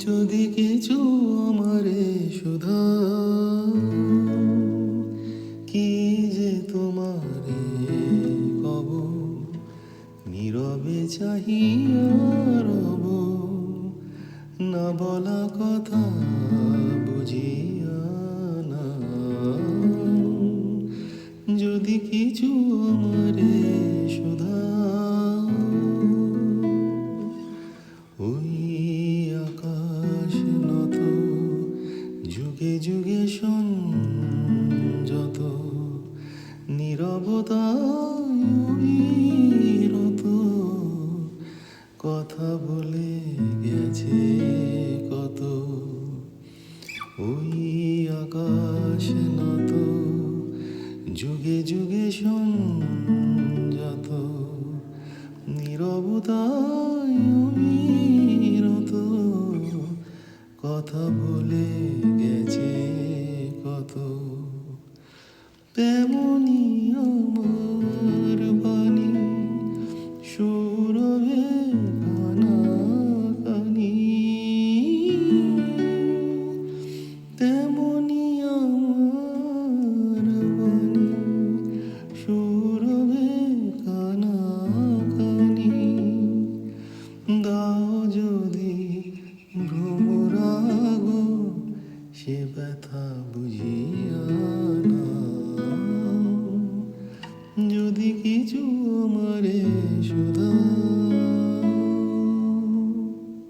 যদি কিছু আমারে শুধা, কি যে তোমারে কব, নীরবে চাহিয়া রব, না বলা কথা বুঝিয়া না। যদি কিছু আমারে শুধা, ওই আকাশ নত, যুগে যুগে সংযত, নীরবতায় অবিরত, কথা বলে গেছে কত। ওই আকাশ নত, যুগে যুগে সংযত, নীরবতায় অবিরত, কথা বলে গেছে কত।